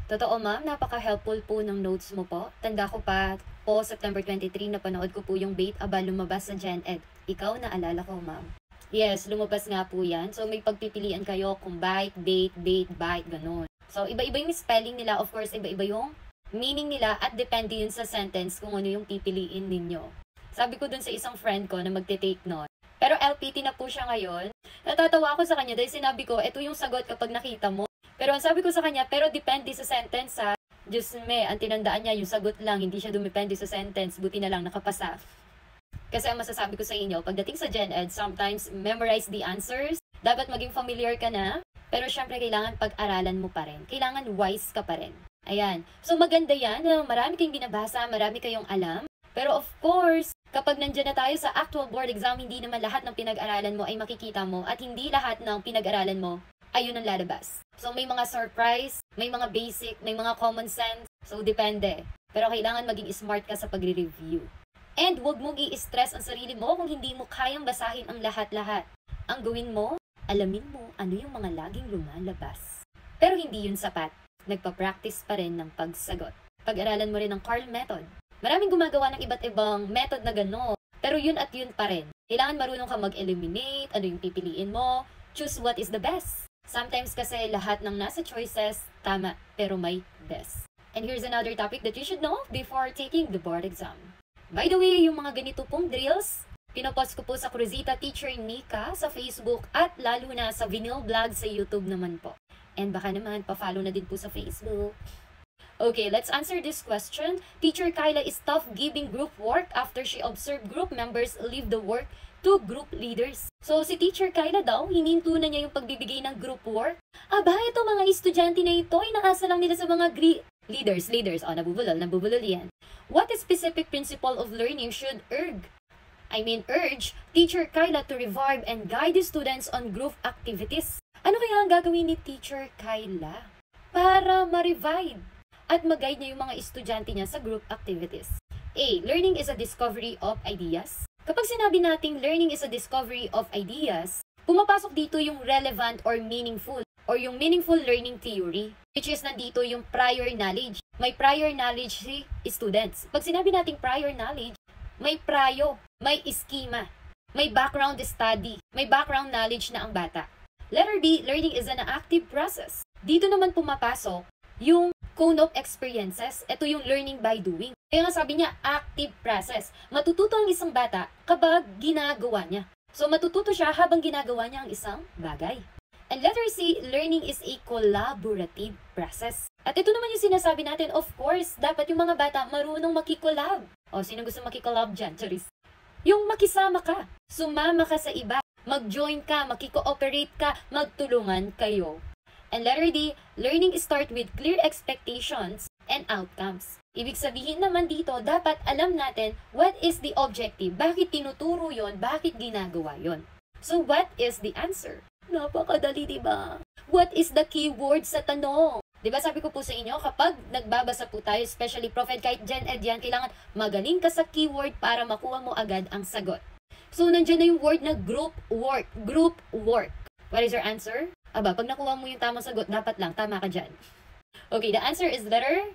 Totoo ma'am, napaka-helpful po ng notes mo po. Tanda ko pa po, September 23, napanood ko po yung Bait Aba lumabas sa Gen Ed. Ikaw, naalala ko ma'am. Yes, lumabas nga po yan. So may pagpipilian kayo kung bite, bite, ganun. So iba-iba yung spelling nila. Of course, iba-iba yung meaning nila at depende yun sa sentence kung ano yung pipiliin ninyo. Sabi ko dun sa isang friend ko na magte-take note. Pero LPT na po siya ngayon. Natatawa ako sa kanya dahil sinabi ko, ito yung sagot kapag nakita mo. Pero ang sabi ko sa kanya, pero depende sa sentence ha. Diyos me, ang tinandaan niya, yung sagot lang, hindi siya dumepende sa sentence, buti na lang nakapasa. Kasi ang masasabi ko sa inyo, pagdating sa Gen Ed, sometimes memorize the answers. Dapat maging familiar ka na, pero syempre kailangan pag-aralan mo pa rin. Kailangan wise ka pa rin. Ayan. So maganda yan, marami kayong binabasa, marami kayong alam. Pero of course, kapag nandyan na tayo sa actual board exam, hindi naman lahat ng pinag-aralan mo ay makikita mo at hindi lahat ng pinag-aralan mo ayun ang lalabas. So may mga surprise, may mga basic, may mga common sense. So depende. Pero kailangan maging smart ka sa pagre-review. And huwag mong i-stress ang sarili mo kung hindi mo kayang basahin ang lahat-lahat. Ang gawin mo, alamin mo ano yung mga laging lumalabas. Pero hindi yun sapat. Nagpa-practice pa rin ng pagsagot. Pag-aralan mo rin ang Carl method. Maraming gumagawa ng iba't ibang method na gano'n. Pero yun at yun pa rin. Kailangan marunong ka mag-eliminate, ano yung pipiliin mo, choose what is the best. Sometimes kasi lahat ng nasa choices, tama, pero may best. And here's another topic that you should know before taking the board exam. By the way, yung mga ganito pong drills, pinopost ko po sa Cruzita Teacher Nika sa Facebook at lalo na sa Vinyl Vlog sa YouTube naman po. And baka naman, pa-follow na din po sa Facebook. Okay, let's answer this question. Teacher Kyla is tough giving group work after she observed group members leave the work to group leaders. So, si Teacher Kyla daw, hininto na niya yung pagbibigay ng group work. Aba, ito mga estudyante na ito, inaasa lang nila sa mga leaders. Oh, nabubulol yan. What specific principle of learning should urge Teacher Kyla to revive and guide the students on group activities? Ano kaya ang gagawin ni Teacher Kyla para ma-revive at mag-guide niya yung mga estudyante niya sa group activities? A. Learning is a discovery of ideas. Kapag sinabi nating learning is a discovery of ideas, pumapasok dito yung relevant or meaningful yung meaningful learning theory, which is nandito yung prior knowledge. May prior knowledge si students. Pag sinabi nating prior knowledge, may may schema, may background study, may background knowledge na ang bata. Letter B, learning is an active process. Dito naman pumapasok yung cone of experiences. Ito yung learning by doing. Kaya nga sabi niya, active process. Matututo ang isang bata kapag ginagawa niya. So matututo siya habang ginagawa niya ang isang bagay. And letter C, learning is a collaborative process. At ito naman yung sinasabi natin, of course, dapat yung mga bata marunong makikolab. O, sino gusto makikolab dyan? Charis. Yung makisama ka, sumama ka sa iba, mag-join ka, makiko-operate ka, magtulungan kayo. And letter D, learning start with clear expectations and outcomes. Ibig sabihin naman dito, dapat alam natin what is the objective, bakit tinuturo yon, bakit ginagawa yon. So what is the answer? Napakadali, diba? What is the keyword sa tanong? Diba sabi ko po sa inyo, kapag nagbabasa po tayo, especially Prophet, kahit Gen Ed yan, kailangan magaling ka sa keyword para makuha mo agad ang sagot. So nandyan na yung word na group work. Group work. What is your answer? Aba, pag nakuha mo yung tamang sagot, dapat lang, tama ka dyan. Okay, the answer is letter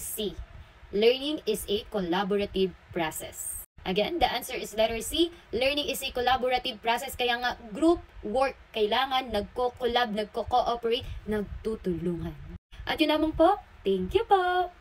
C. Learning is a collaborative process. Again, the answer is letter C. Learning is a collaborative process. Kaya nga, group work. Kailangan nagko-collab, nagko-cooperate, nagtutulungan. At yun naman po. Thank you po!